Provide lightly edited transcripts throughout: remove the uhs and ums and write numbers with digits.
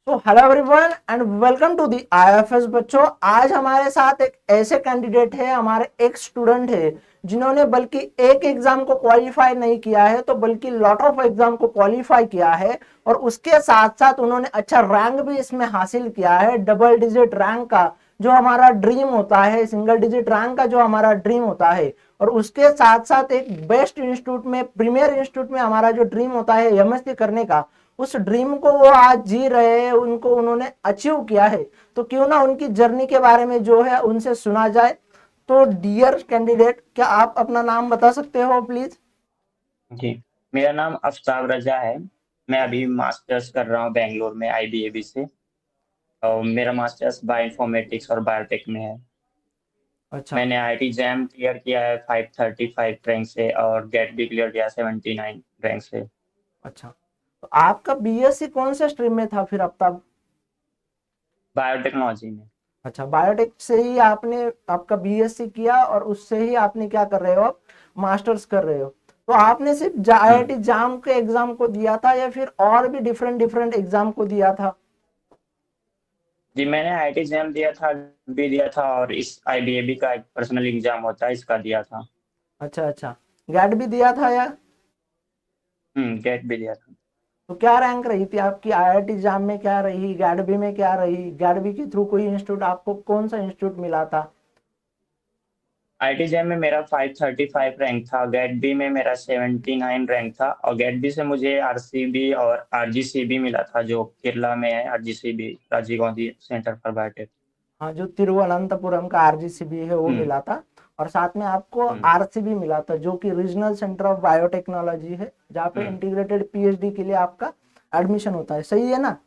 तो hello everyone and welcome to the IFS. बच्चों, आज हमारे साथ एक ऐसे कैंडिडेट है, हमारे एक स्टूडेंट है जिन्होंने बल्कि एक एग्जाम को क्वालिफाई नहीं किया है तो बल्कि लॉट ऑफ एग्जाम को क्वालिफाई किया है। और उसके साथ साथ उन्होंने अच्छा रैंक भी इसमें हासिल किया है, डबल डिजिट रैंक का जो हमारा ड्रीम होता है, सिंगल डिजिट रैंक का जो हमारा ड्रीम होता है। और उसके साथ साथ एक बेस्ट इंस्टीट्यूट में, प्रीमियर इंस्टीट्यूट में हमारा जो ड्रीम होता है एमएससी करने का, उस ड्रीम को वो आज जी रहे हैं, उनको उन्होंने अचीव किया है। तो क्यों ना उनकी जर्नी के बारे में जो है उनसे सुना जाए। तो डियर कैंडिडेट, क्या आप अपना नाम बता सकते हो प्लीज? जी, मेरा नाम अफ्ताब रजा है। मैं अभी मास्टर्स कर रहा हूँ बेंगलोर में आईबीएबी से। और मेरा मास्टर्स बायोइन्फॉर्मेटिक्स और बायोटेक में है। अच्छा। मैंने आईआईटी जैम क्लियर किया है 535 रैंक से और गेट भी क्लियर किया 79 रैंक से। अच्छा, तो आपका बीएससी कौन से स्ट्रीम में था फिर अब तक? बायोटेक्नोलॉजी में। अच्छा, बायोटेक से ही आपने आपका बीएससी किया और उससे ही आपने क्या कर रहे हो, आप मास्टर्स कर रहे हो। तो आपने सिर्फ हम्म। आईआईटी जाम के एग्जाम को दिया था या फिर और भी डिफरेंट डिफरेंट एग्जाम को दिया था? जी, मैंने आईआईटी जैम दिया था, भी दिया था, और इस आईबीएबी का एक पर्सनल एग्जाम होता है, इसका दिया था। अच्छा अच्छा, गैट भी दिया था या? गेट भी दिया था। तो क्या रैंक रही थी आपकी आईआईटी जाम में, क्या रही गैडबी में, क्या रही गैडबी के थ्रू कोई इंस्टीट्यूट, आपको कौन सा इंस्टीट्यूट मिला था? आईटी जैम में मेरा 535 रैंक था, गेट बी में मेरा 79 रैंक था, और गेट बी से मुझे आरसीबी और आरजीसीबी मिला था, जो केरला में है। RGCB, Rajiv Gandhi centre for biotech. हाँ, जो तिरुवनंतपुरम का आरजीसीबी है वो हम्म। मिला था। और साथ में आपको हम्म। आरसीबी मिला था जो कि रीजनल सेंटर ऑफ बायोटेक्नोलॉजी है, जहाँ पे हम्म। इंटीग्रेटेड पीएचडी के लिए आपका एडमिशन होता है, सही है ना?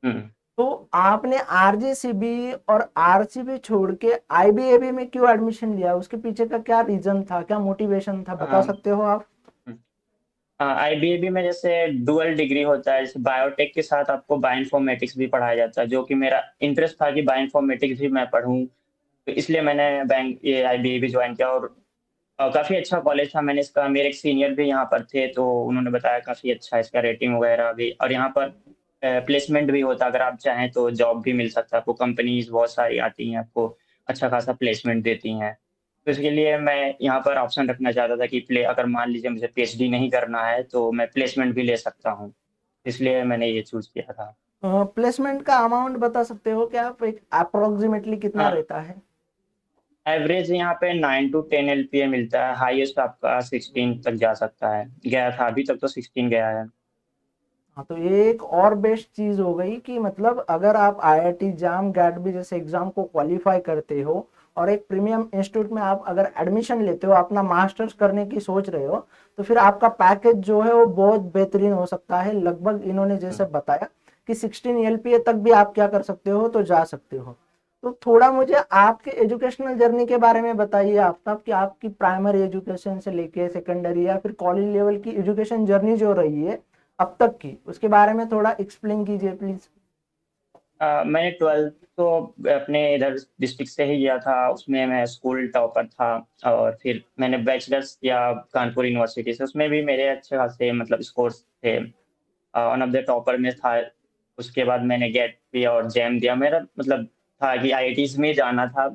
हम्म। तो आपने आरजीसीबी और आरसीबी छोड़ के आईबीएबी में क्यों एडमिशन लिया? उसके पीछे का क्या रीजन था, क्या मोटिवेशन था, बता सकते हो आप? आईबीएबी में जैसे डुअल डिग्री होता है, जैसे बायोटेक के साथ आपको बायोइन्फॉर्मेटिक्स भी पढ़ाया जाता है, जो कि मेरा इंटरेस्ट था कि बायोइन्फॉर्मेटिक्स भी मैं पढूं। तो इसलिए मैंने बैंक ये आईबीएबी ज्वाइन किया। और काफी अच्छा कॉलेज था। मैंने इसका, मेरे एक सीनियर भी यहाँ पर थे, तो उन्होंने बताया काफी अच्छा है, इसका रेटिंग वगैरह भी, और यहाँ पर प्लेसमेंट भी होता है। अगर आप चाहें तो जॉब भी मिल सकता है आपको, कंपनीज बहुत सारी आती हैं, आपको अच्छा खासा प्लेसमेंट देती हैं। तो इसके अच्छा। लिए मैं यहाँ पर ऑप्शन रखना चाहता था कि प्ले अगर मान लीजिए मुझे पीएचडी नहीं करना है तो मैं प्लेसमेंट भी ले सकता हूँ। इसलिए मैंने ये चूज किया था। प्लेसमेंट का अमाउंट बता सकते हो क्या आप, एक अप्रोक्सीमेटली कितना हाँ, रहता है? एवरेज यहाँ पे 9 to 10 LPA मिलता है, हाईएस्ट आपका 16 तक जा सकता है, गया था अभी तक तो 16 गया है। हाँ, तो ये एक और बेस्ट चीज हो गई कि मतलब अगर आप आईआईटी जाम गैट जैसे एग्जाम को क्वालिफाई करते हो और एक प्रीमियम इंस्टीट्यूट में आप अगर एडमिशन लेते हो, अपना मास्टर्स करने की सोच रहे हो, तो फिर आपका पैकेज जो है वो बहुत बेहतरीन हो सकता है। लगभग इन्होंने जैसे बताया कि 16 एलपीए तक भी आप क्या कर सकते हो, तो जा सकते हो। तो थोड़ा मुझे आपके एजुकेशनल जर्नी के बारे में बताइए आफ्ताब, कि आपकी प्राइमरी एजुकेशन से लेके सेकेंडरी या फिर कॉलेज लेवल की एजुकेशन जर्नी जो रही है अब तक की, उसके बारे में थोड़ा एक्सप्लेन कीजिए प्लीज। मैंने 12th तो अपने इधर डिस्ट्रिक्ट से ही किया था, उसमें मैं स्कूल टॉपर था। और फिर मैंने बैचलर्स किया कानपुर यूनिवर्सिटी से, उसमें भी मेरे अच्छे खासे मतलब स्कोर्स थे, वन ऑफ द टॉपर में था। उसके बाद मैंने गेट दिया और जैम दिया। मेरा मतलब था कि आईआईटीज में ही जाना था,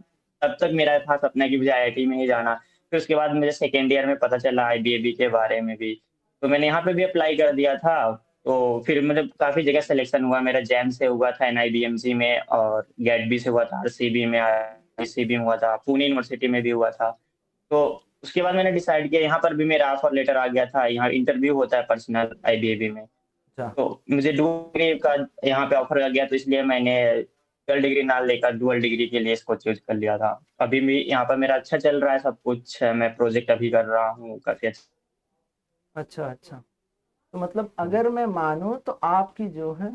तब तक मेरा था सपना कि मुझे आईआईटी में ही जाना। फिर उसके बाद मुझे सेकेंड ईयर में पता चला आईबीएबी के बारे में भी, तो मैंने यहाँ पे भी अप्लाई कर दिया था। तो फिर मतलब काफी जगह सिलेक्शन हुआ, मेरा जैम से हुआ था एनआईबीएमसी में, और गेट बी से हुआ था आरसीबी में, आईसीबी में हुआ था, पुणे यूनिवर्सिटी में भी हुआ था। तो उसके बाद मैंने डिसाइड किया, यहाँ पर भी मेरा ऑफर लेटर आ गया था, यहाँ इंटरव्यू होता है पर्सनल आईबीएबी में। अच्छा। तो मुझे डुअल डिग्री का यहाँ पे ऑफर आ गया, तो इसलिए मैंने डुअल डिग्री ना लेकर डुअल डिग्री के लिए इसको चूज कर लिया था। अभी भी यहाँ पर मेरा अच्छा चल रहा है सब कुछ, मैं प्रोजेक्ट अभी कर रहा हूँ काफी अच्छा। अच्छा अच्छा, तो मतलब अगर मैं मानूं तो आपकी जो है,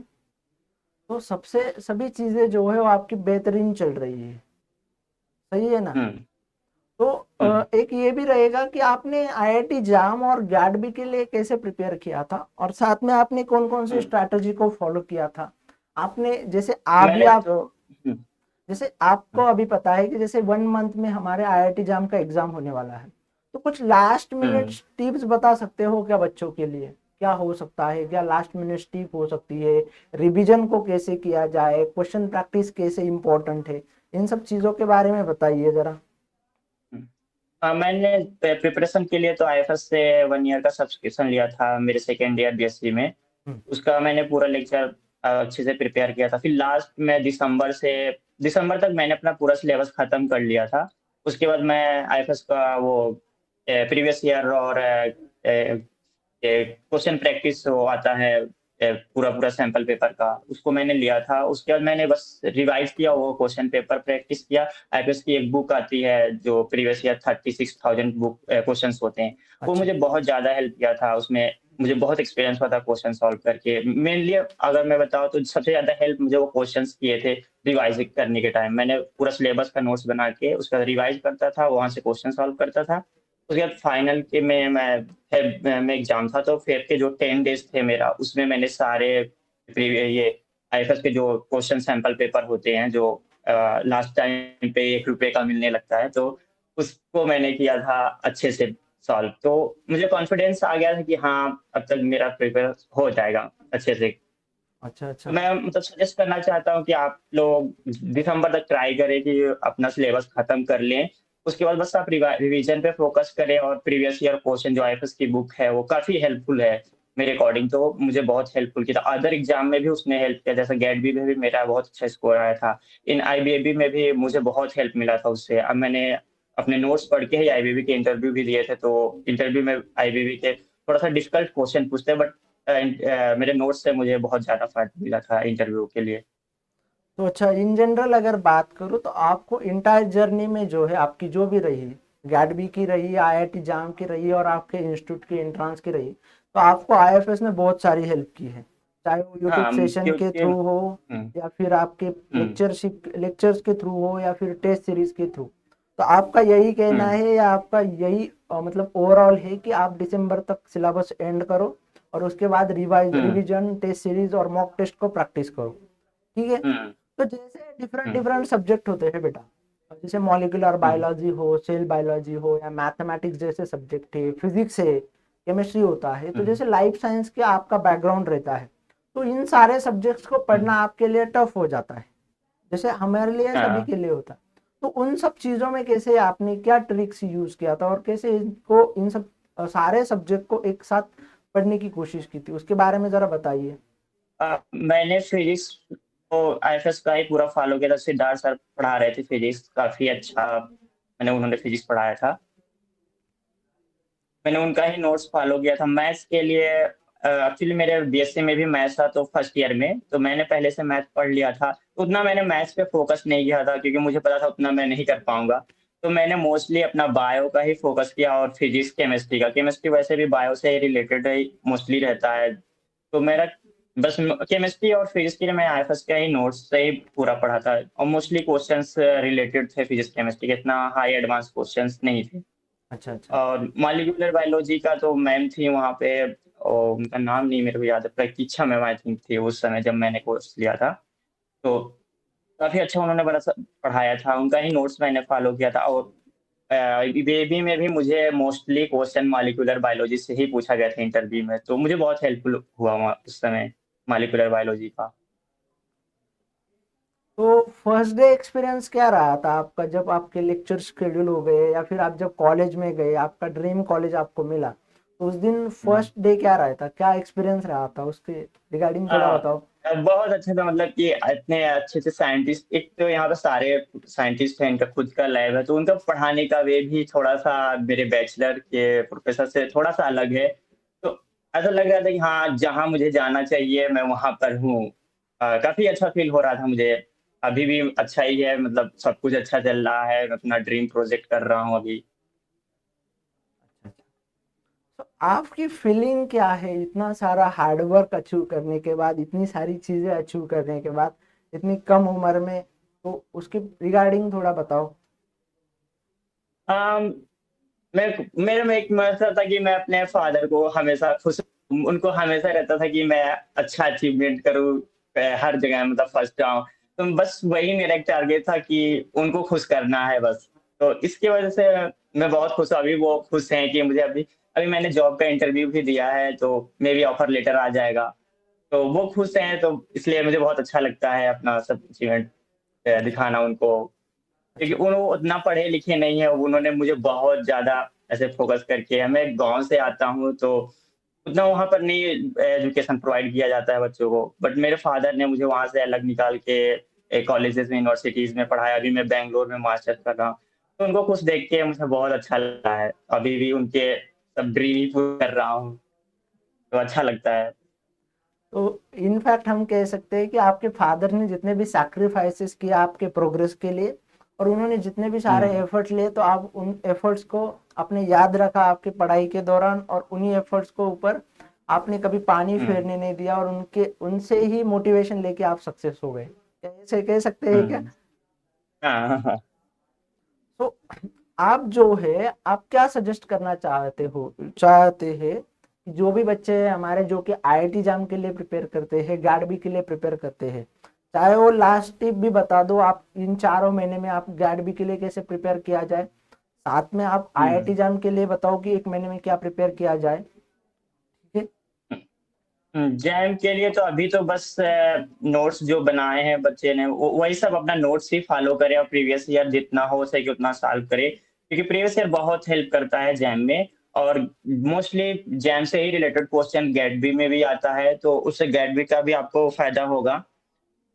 तो सबसे सभी चीजें जो है वो आपकी बेहतरीन चल रही है, सही है ना? हम्म। तो हम्म। एक ये भी रहेगा कि आपने आईआईटी जाम और गैडबी के लिए कैसे प्रिपेयर किया था, और साथ में आपने कौन कौन सी हम्म। स्ट्रैटेजी को फॉलो किया था? आपने जैसे अभी मैंने आप, तो जैसे आपको अभी पता है कि जैसे 1 मंथ में हमारे आईआईटी जाम का एग्जाम होने वाला है, तो कुछ लास्ट मिनट हम्म। टिप्स बता सकते हो क्या बच्चों के लिए, क्या हो सकता है, क्या लास्ट मिनट टिप हो सकती है, रिवीजन को कैसे किया जाए, क्वेश्चन प्रैक्टिस कैसे इंपॉर्टेंट है, इन सब चीजों के बारे में बताइए जरा। मैंने प्रिपरेशन के लिए तो आईएफएस से 1 ईयर का सब्सक्रिप्शन लिया था मेरे सेकेंड ईयर बीएससी में। हम्म, उसका मैंने पूरा लेक्चर अच्छे से प्रिपेयर किया था। फिर लास्ट में दिसंबर तक मैंने अपना पूरा सिलेबस खत्म कर लिया था। उसके बाद मैं आईएफएस का वो प्रीवियस ईयर और क्वेश्चन प्रैक्टिस वो आता है पूरा पूरा सैंपल पेपर का, उसको मैंने लिया था। उसके बाद मैंने बस रिवाइज किया, वो क्वेश्चन पेपर प्रैक्टिस किया। आईपीएस की एक बुक आती है जो प्रीवियस ईयर 36,000 बुक क्वेश्चंस होते हैं, वो अच्छा। मुझे बहुत ज़्यादा हेल्प किया था। उसमें मुझे बहुत एक्सपीरियंस हुआ था क्वेश्चन सॉल्व करके। मेनली अगर मैं बताऊँ तो सबसे ज़्यादा हेल्प मुझे वो क्वेश्चंस किए थे रिवाइज करने के टाइम। मैंने पूरा सिलेबस का नोट्स बना के उसका रिवाइज करता था, वहाँ से क्वेश्चन सॉल्व करता था। उसके बाद फाइनल के में एग्जाम था, तो फेब के जो 10 डेज थे मेरा, उसमें मैंने सारे ये आईएफएस के जो क्वेश्चन सैंपल पेपर होते हैं जो लास्ट टाइम पे 1 रुपए का मिलने लगता है, तो उसको मैंने किया था अच्छे से सॉल्व। तो मुझे कॉन्फिडेंस आ गया था कि हाँ, अब तक मेरा प्रिपेयर हो जाएगा अच्छे से। अच्छा। तो अच्छा। मैं मतलब सजेस्ट करना चाहता हूँ कि आप लोग दिसंबर तक ट्राई करें कि अपना सिलेबस खत्म कर लें। उसके बाद बस आप रिवीजन पे फोकस करें, और प्रीवियस ईयर क्वेश्चन जो आईएफएस की बुक है वो काफ़ी हेल्पफुल है। मेरे अकॉर्डिंग तो मुझे बहुत हेल्पफुल किया था। अदर एग्जाम में भी उसने हेल्प किया, जैसे गेट बी में भी मेरा बहुत अच्छा स्कोर आया था। इन आईबीएबी में भी मुझे बहुत हेल्प मिला था उससे। अब मैंने अपने नोट्स पढ़ के ही आईबीबी के इंटरव्यू भी दिए थे, तो इंटरव्यू में आईबीबी के थोड़ा सा डिफिकल्ट क्वेश्चन पूछते हैं, बट मेरे नोट्स से मुझे बहुत ज़्यादा फ़ायदा मिला था इंटरव्यू के लिए। तो अच्छा, इन जनरल अगर बात करूँ तो आपको इंटायर जर्नी में जो है आपकी जो भी रही, गैडबी की रही, आईआईटी जाम की रही और आपके इंस्टीट्यूट की एंट्रांस की रही, तो आपको आईएफएस ने बहुत सारी हेल्प की है, चाहे वो यूट्यूब हाँ, सेशन के क्योंकि थ्रू हो या फिर आपके हुँ, लेक्चर्स के थ्रू हो या फिर टेस्ट सीरीज के थ्रू। तो आपका यही कहना हुँ, है या आपका यही मतलब ओवरऑल है कि आप दिसंबर तक सिलेबस एंड करो और उसके बाद हुँ, रिवीजन, टेस्ट सीरीज और मॉक टेस्ट को प्रैक्टिस करो, ठीक है। हुँ, तो जैसे डिफरेंट हुँ, डिफरेंट सब्जेक्ट होते हैं बेटा, जैसे मॉलिक्यूलर हुँ, बायोलॉजी हो, सेल बायोलॉजी हो या मैथमेटिक्स जैसे सब्जेक्ट है, फिजिक्स है, केमिस्ट्री होता है, तो हुँ, जैसे लाइफ साइंस के आपका बैकग्राउंड रहता है, तो इन सारे सब्जेक्ट्स को हुँ, पढ़ना आपके लिए टफ हो जाता है, जैसे हमारे लिए सभी हाँ। के लिए होता है। तो उन सब चीजों में कैसे आपने क्या ट्रिक्स यूज किया था और कैसे इनको इन सब सारे सब्जेक्ट को एक साथ पढ़ने की कोशिश की थी, उसके बारे में जरा बताइए। मैंने फिजिक्स को आईएफएस का ही पूरा फॉलो किया था। सिद्धार्थ सर पढ़ा रहे थे फिजिक्स, काफ़ी अच्छा मैंने उन्होंने फिजिक्स पढ़ाया था। मैंने उनका ही नोट्स फॉलो किया था। मैथ्स के लिए एक्चुअली मेरे बीएससी में भी मैथ्स था, तो फर्स्ट ईयर में तो मैंने पहले से मैथ पढ़ लिया था। उतना मैंने मैथ्स पे फोकस नहीं किया था, क्योंकि मुझे पता था उतना मैं नहीं कर पाऊँगा। तो मैंने मोस्टली अपना बायो का ही फोकस किया, और फिजिक्स, केमिस्ट्री का। केमिस्ट्री वैसे भी बायो से रिलेटेड ही मोस्टली रहता है। तो मेरा बस केमिस्ट्री और फिजिक्स के लिए मैं आईएफएस के ही नोट्स से ही पूरा पढ़ा था, और मोस्टली क्वेश्चंस रिलेटेड थे फिजिक्स, केमिस्ट्री के। इतना हाई एडवांस क्वेश्चंस नहीं थे। अच्छा। अच्छा। और मॉलिक्यूलर बायोलॉजी का तो मैम थी वहाँ पे, और उनका नाम नहीं मेरे को याद है, प्रतीक्षा मैम आई थिंक थी उस समय जब मैंने कोर्स लिया था। तो काफ़ी अच्छा उन्होंने बड़ा सा पढ़ाया था, उनका ही नोट्स मैंने फॉलो किया था। और बेबी में भी मुझे मोस्टली क्वेश्चन मॉलिक्यूलर बायोलॉजी से ही पूछा गया था इंटरव्यू में, तो मुझे बहुत हेल्पफुल हुआ वहाँ उस समय मॉलिक्यूलर बायोलॉजी का। तो फर्स्ट डे एक्सपीरियंस क्या रहा था आपका जब आपके लेक्चर शेड्यूल हो गए या फिर आप जब कॉलेज में गए, आपका ड्रीम कॉलेज आपको मिला, तो उस दिन हाँ। फर्स्ट डे क्या रहा था, क्या एक्सपीरियंस रहा था, उसके रिगार्डिंग थोड़ा हाँ, बताओ। बहुत अच्छे था। मतलब कि इतने अच्छे से साइंटिस्ट, एक तो यहाँ पे सारे साइंटिस्ट हैं, इनका खुद का लैब है, तो उनका पढ़ाने का वे भी थोड़ा सा मेरे बैचलर के प्रोफेसर से थोड़ा सा अलग है। तो ऐसा लग रहा था कि हाँ, जहाँ मुझे जाना चाहिए मैं वहाँ पर हूँ। काफी अच्छा फील हो रहा था मुझे। अभी भी अच्छा ही है, मतलब सब कुछ अच्छा चल रहा है। मैं अपना ड्रीम प्रोजेक्ट कर रहा हूँ अभी। तो आपकी फीलिंग क्या है इतना सारा हार्डवर्क अचीव करने के बाद, इतनी सारी चीजें अचीव करने के बाद, इतनी कम उम्र में, तो उसके रिगार्डिंग थोड़ा बताओ। अम, मैं मेरे में एक मकसद था कि मैं अपने फादर को हमेशा खुश, उनको हमेशा रहता था कि मैं अच्छा अचीवमेंट करूँ, हर जगह मतलब फर्स्ट आऊँ। तो बस वही मेरा एक टारगेट था कि उनको खुश करना है बस। तो इसकी वजह से मैं बहुत खुश हूँ। अभी वो खुश हैं कि मुझे अभी अभी मैंने जॉब का इंटरव्यू भी दिया है, तो मे बी ऑफर लेटर आ जाएगा। तो वो खुश हैं, तो इसलिए मुझे बहुत अच्छा लगता है अपना सब अचीवमेंट दिखाना उनको। क्योंकि अच्छा। वो उतना पढ़े लिखे नहीं है, उन्होंने मुझे बहुत ज़्यादा ऐसे फ़ोकस करके, मैं गाँव से आता हूँ, तो उतना वहाँ पर नहीं एजुकेशन प्रोवाइड किया जाता है बच्चों को। बट मेरे फादर ने मुझे वहाँ से अलग निकाल के कॉलेजेस में, यूनिवर्सिटीज़ में पढ़ाया। अभी मैं बैंगलोर में मास्टर्स कर रहा हूँ। तो उनको कुछ देख के मुझे बहुत अच्छा लगता है। अभी भी उनके सब ड्रीम ही पूरे कर रहा हूँ, तो अच्छा लगता है। तो इनफैक्ट हम कह सकते हैं कि आपके फादर ने जितने भी सैक्रिफाइसेस किए आपके प्रोग्रेस के लिए, और उन्होंने जितने भी सारे हुँ, एफर्ट्स लिए, तो आप उन एफर्ट्स को अपने याद रखा आपकी पढ़ाई के दौरान, और उन्हीं एफर्ट्स को ऊपर आपने कभी पानी हुँ, फेरने नहीं दिया, और उनके उनसे ही मोटिवेशन लेके आप सक्सेस हो गए, क्या ऐसे कह सकते हैं क्या? हुँ। हाँ, हाँ, हाँ। तो आप जो है आप क्या सजेस्ट करना चाहते हैं कि जो भी बच्चे हैं हमारे जो कि आईआईटी जाम के लिए प्रिपेयर करते हैं, गैडबी के लिए प्रिपेयर करते हैं, चाहे वो लास्ट टिप भी बता दो आप, इन 4 महीने में आप गैडबी के लिए कैसे प्रिपेयर किया जाए, साथ में आप आईआईटी हुँ। जाम के लिए बताओ कि 1 महीने में क्या प्रिपेयर किया जाए, ठीक है? जैम के लिए तो अभी तो बस नोट्स जो बनाए हैं बच्चे ने, वो वही सब अपना नोट्स ही फॉलो करे और प्रीवियस ईयर जितना हो सके उतना सॉल्व करे, क्योंकि प्रीवियस ईयर बहुत हेल्प करता है जैम में। और मोस्टली जैम से ही रिलेटेड क्वेश्चन गेट बी में भी आता है, तो उससे गेट बी का भी आपको फायदा होगा।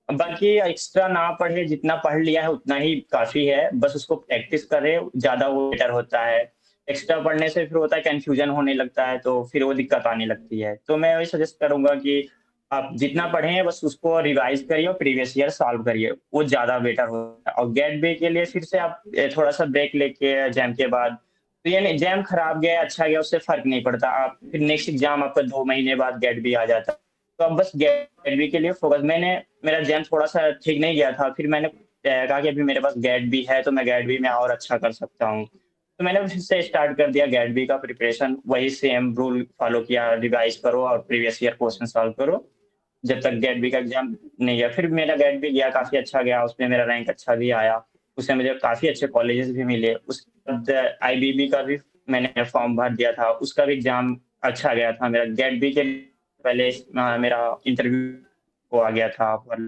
बाकी एक्स्ट्रा ना पढ़े, जितना पढ़ लिया है उतना ही काफ़ी है, बस उसको प्रैक्टिस करें, ज़्यादा वो बेटर होता है। एक्स्ट्रा पढ़ने से फिर होता है कन्फ्यूज़न होने लगता है, तो फिर वो दिक्कत आने लगती है। तो मैं वही सजेस्ट करूँगा कि आप जितना पढ़ें बस उसको रिवाइज़ करिए और प्रीवियस ईयर सॉल्व करिए, वो ज़्यादा बेटर होता है। और गेट बी के लिए फिर से आप थोड़ा-सा ब्रेक लेके एग्ज़ाम के बाद, तो यानी एग्ज़ाम खराब गया, अच्छा गया, उससे फ़र्क नहीं पड़ता। आप फिर नेक्स्ट एग्ज़ाम आपका 2 महीने बाद गेट बी आ जाता है। तो अब बस गेट बी के लिए फोकस, मेरा जैम थोड़ा-सा ठीक नहीं गया था, फिर मैंने कहा कि अभी मेरे पास गेट बी है, तो मैं गेट बी में और अच्छा कर सकता हूँ। तो मैंने फिर से स्टार्ट कर दिया गेट बी का प्रिपरेशन, वही सेम रूल फॉलो किया, रिवाइज़ करो और प्रीवियस ईयर क्वेश्चन सॉल्व करो, जब तक गेट बी का एग्ज़ाम नहीं गया। फिर मेरा गेट बी गया, काफ़ी अच्छा गया, उसमें मेरा रैंक अच्छा भी आया, उससे मुझे काफ़ी अच्छे कॉलेजेस भी मिले। उसके बाद आईबीबी का भी मैंने फॉर्म भर दिया था, उसका भी एग्ज़ाम अच्छा गया था मेरा। गेट बी के पहले मेरा इंटरव्यू वो आ गया था ऑफर।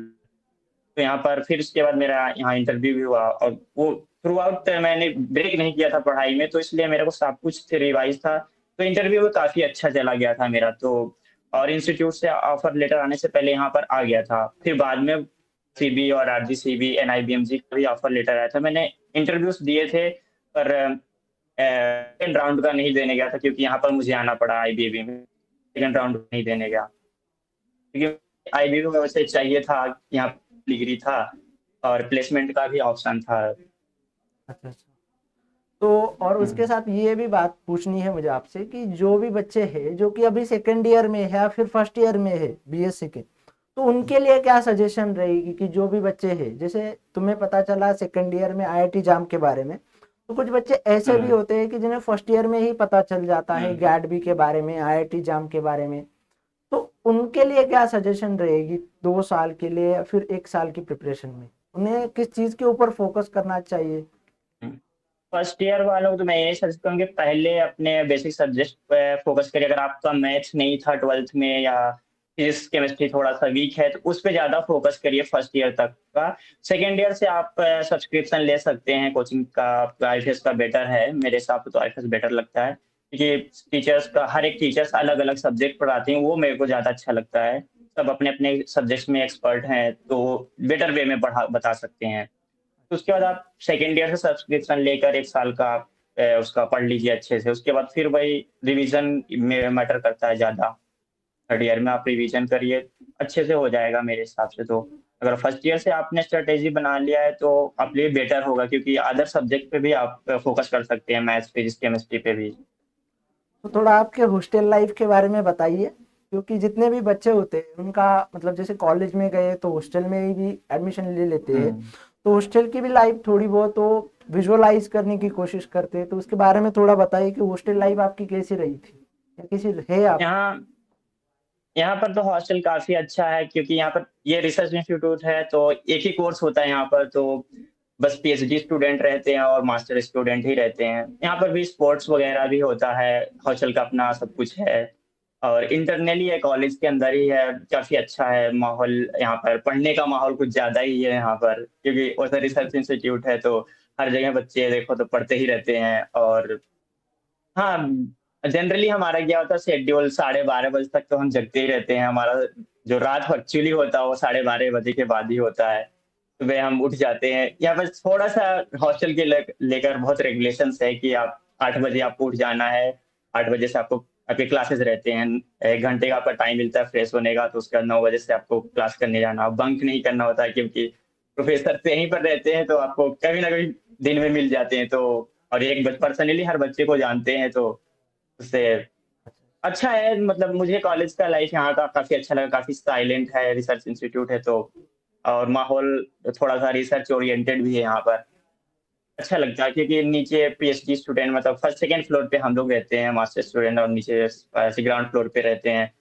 तो यहाँ पर फिर उसके बाद मेरा यहाँ इंटरव्यू भी हुआ, और वो थ्रू आउट मैंने ब्रेक नहीं किया था पढ़ाई में, तो इसलिए मेरे को सब कुछ रिवाइज़ था। तो इंटरव्यू भी काफ़ी अच्छा चला गया था मेरा तो, और इंस्टीट्यूट से ऑफर लेटर आने से पहले यहाँ पर आ गया था। फिर बाद में सीबी और आरजीसीबी, एनआईबीएमजी का भी ऑफर लेटर आया था। मैंने इंटरव्यूज़ दिए थे, पर सेकंड राउंड का नहीं देने गया था, क्योंकि यहाँ पर मुझे आना पड़ा आईबीबी में। सेकंड राउंड नहीं देने गया, क्योंकि आईबीबी में वैसे चाहिए था, यहाँ डिग्री था और प्लेसमेंट का भी ऑप्शन था। अच्छा अच्छा। तो और उसके हुँ, साथ ये भी बात पूछनी है मुझे आपसे कि जो भी बच्चे हैं जो कि अभी सेकेंड ईयर में है या फिर फर्स्ट ईयर में है बीएससी के, तो उनके लिए क्या सजेशन रहेगी कि जो भी बच्चे हैं, जैसे तुम्हें पता चला सेकेंड ईयर में आईआईटी जाम के बारे में, तो कुछ बच्चे ऐसे भी हुँ, होते हैं कि जिन्हें फर्स्ट ईयर में ही पता चल जाता है हुँ। गैडबी के बारे में, आईआईटी जाम के बारे में, तो उनके लिए क्या सजेशन रहेगी 2 साल के लिए या फिर 1 साल की प्रिपरेशन में, उन्हें किस चीज के ऊपर फोकस करना चाहिए? हुँ। फर्स्ट ईयर वालों को तो मैं यही सजेस्ट करूँगा कि पहले अपने बेसिक सब्जेक्ट पे फ़ोकस करिए। अगर आपका मैथ्स नहीं था 12th में, या फिज़िक्स, केमिस्ट्री थोड़ा-सा वीक है, तो उस पे ज़्यादा फ़ोकस करिए फर्स्ट ईयर तक का। सेकंड ईयर से आप सब्सक्रिप्शन ले सकते हैं कोचिंग का, आपका आईएफएस का बेटर है। मेरे हिसाब से तो आईएफएस बेटर लगता है, क्योंकि टीचर्स का हर एक टीचर्स अलग-अलग सब्जेक्ट पढ़ाते हैं, वो मेरे को ज़्यादा अच्छा लगता है। सब अपने-अपने सब्जेक्ट्स में एक्सपर्ट हैं, तो बेटर वे में बता सकते हैं। तो उसके बाद आप सेकंड ईयर से सब्सक्रिप्शन लेकर 1 साल का आप उसका पढ़ लीजिए अच्छे से। उसके बाद फिर वही रिवीज़न में मैटर करता है ज़्यादा। थर्ड ईयर में आप रिवीज़न करिए, अच्छे से हो जाएगा मेरे हिसाब से तो। अगर फर्स्ट ईयर से आपने स्ट्रैटेजी बना लिया है, तो आपके लिए बेटर होगा, क्योंकि अदर सब्जेक्ट पे भी आप फ़ोकस कर सकते हैं, मैथ्स, फिज़िक्स, केमिस्ट्री पे भी। तो थोड़ा आपके हॉस्टल लाइफ के बारे में बताइए, क्योंकि जितने भी बच्चे होते हैं उनका मतलब जैसे कॉलेज में गए तो हॉस्टल में ही भी एडमिशन ले लेते हैं, हुँ। तो हॉस्टल की भी लाइफ थोड़ी बहुत तो विजुअलाइज करने की कोशिश करते हैं, तो उसके बारे में थोड़ा बताइए कि हॉस्टल लाइफ आपकी कैसी रही थी या कैसी है आप? यहाँ यहाँ पर तो हॉस्टल काफ़ी अच्छा है, क्योंकि यहाँ पर ये रिसर्च इंस्टीट्यूट है, तो एक ही कोर्स होता है यहाँ पर, तो बस पीएचडी स्टूडेंट रहते हैं और मास्टर स्टूडेंट ही रहते हैं। यहाँ पर भी स्पोर्ट्स वगैरह भी होता है, हॉस्टल का अपना सब कुछ है और इंटरनली है, कॉलेज के अंदर ही है, काफ़ी अच्छा है माहौल यहाँ पर। पढ़ने का माहौल कुछ ज़्यादा ही है यहाँ पर, क्योंकि उधर रिसर्च इंस्टीट्यूट है तो हर जगह बच्चे देखो तो पढ़ते ही रहते हैं। और हाँ, जनरली हमारा क्या होता है शेड्यूल 12:30 बजे तक तो हम जगते ही रहते हैं। हमारा जो रात एक्चुअली होता है वो 12:30 बजे के बाद ही होता है। सुबह हम उठ जाते हैं। यहाँ पर थोड़ा-सा हॉस्टल के लेकर बहुत रेगुलेशंस है कि आप 8 बजे आपको उठ जाना है। 8 बजे से आपको आपके क्लासेस रहते हैं। 1 घंटे का आपका टाइम मिलता है फ्रेश होने का, तो उसके बाद 9 बजे से आपको क्लास करने जाना। बंक नहीं करना होता है क्योंकि प्रोफ़ेसर तो यहीं पर रहते हैं, तो आपको कभी न कभी दिन में मिल जाते हैं। तो और एक बच पर्सनली हर बच्चे को जानते हैं, तो उससे अच्छा है। मतलब मुझे कॉलेज का लाइफ़ यहाँ का काफ़ी अच्छा लगा, काफ़ी साइलेंट है, रिसर्च इंस्टीट्यूट है तो और माहौल थोड़ा-सा रिसर्च ओरिएंटेड भी है यहाँ पर। अच्छा लगता है क्योंकि नीचे पीएचडी स्टूडेंट मतलब फर्स्ट सेकंड फ्लोर पे हम लोग रहते हैं, मास्टर स्टूडेंट और नीचे ऐसे ग्राउंड फ्लोर पे रहते हैं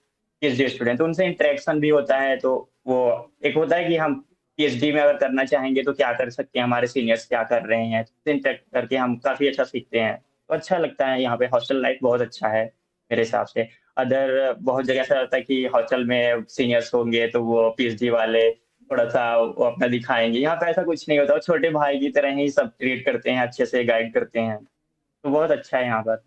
पीएचडी स्टूडेंट, तो उनसे इंटरेक्शन भी होता है। तो वो एक होता है कि हम पीएचडी में अगर करना चाहेंगे तो क्या कर सकते हैं, हमारे सीनियर्स क्या कर रहे हैं, तो इंटरेक्ट करके हम काफ़ी अच्छा सीखते हैं। तो अच्छा लगता है यहाँ पे हॉस्टल लाइफ़ बहुत अच्छा है मेरे हिसाब से। अदर बहुत जगह ऐसा होता है कि हॉस्टल में सीनियर्स होंगे तो वो पीएचडी वाले थोड़ा-सा वो अपना दिखाएँगे, यहाँ पे ऐसा कुछ नहीं होता, वो छोटे भाई की तरह ही सब ट्रीट करते हैं, अच्छे से गाइड करते हैं, तो बहुत अच्छा है यहाँ पर।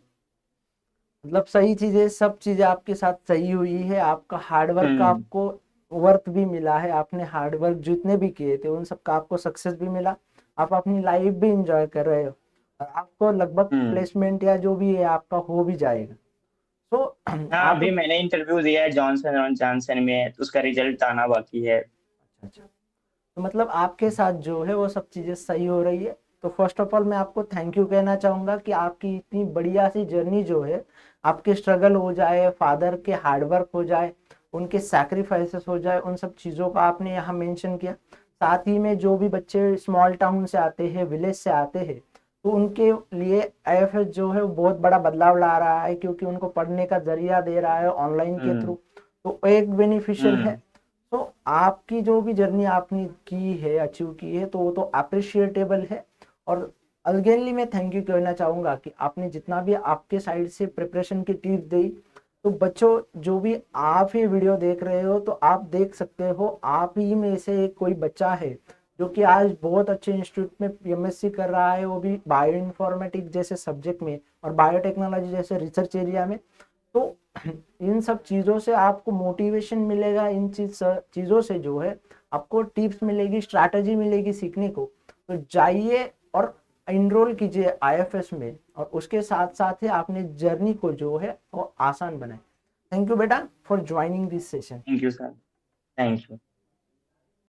मतलब सही चीजें, सब चीजें आपके साथ सही हुई है, आपका हार्डवर्क का हुँ, आपको वर्थ भी मिला है, आपने हार्डवर्क जितने भी किए थे उन सब का आपको सक्सेस भी मिला, आप अपनी लाइफ भी इंजॉय कर रहे हो और आपको लगभग हुँ। प्लेसमेंट या जो भी है आपका हो भी जाएगा। तो हाँ, आप अभी मैंने इंटरव्यू दिया है जॉनसन एंड जॉनसन में, तो उसका रिज़ल्ट आना बाकी है। अच्छा, तो मतलब आपके साथ जो है वो सब चीज़ें सही हो रही है। तो फर्स्ट ऑफ ऑल मैं आपको थैंक यू कहना चाहूँगा कि आपकी इतनी बढ़िया सी जर्नी जो है, आपके स्ट्रगल हो जाए, फादर के हार्डवर्क हो जाए, उनके सैक्रिफाइसेस हो जाए, उन सब चीज़ों का आपने यहाँ मेंशन किया। साथ ही में जो भी बच्चे स्मॉल टाउन से आते हैं, विलेज से आते हैं, तो उनके लिए आईएफएस जो है वो बहुत बड़ा बदलाव ला रहा है, क्योंकि उनको पढ़ने का ज़रिया दे रहा है ऑनलाइन के हुँ, थ्रू। तो एक बेनिफिशियल है। हुँ, तो आपकी जो भी जर्नी आपने की है, अचीव की है, तो वो तो अप्रिशिएटेबल है। और अगेनली मैं थैंक यू कहना चाहूँगा कि आपने जितना भी आपके साइड से प्रिपरेशन की टिप्स दी, तो बच्चों जो भी आप ये वीडियो देख रहे हो तो आप देख सकते हो आप ही में से एक कोई बच्चा है जो कि आज बहुत अच्छे इंस्टीट्यूट में एमएससी कर रहा है, वो भी बायो इन्फॉर्मेटिक जैसे सब्जेक्ट में और बायोटेक्नोलॉजी जैसे रिसर्च एरिया में। तो इन सब चीज़ों से आपको मोटिवेशन मिलेगा, इन चीज़ों से जो है आपको टिप्स मिलेगी, स्ट्रैटेजी मिलेगी सीखने को। तो जाइए और इनरोल कीजिए आईएफएस में, और उसके साथ साथ ही आपने जर्नी को जो है वो आसान बनाए। थैंक यू बेटा for joining this session. Thank you sir, thank you.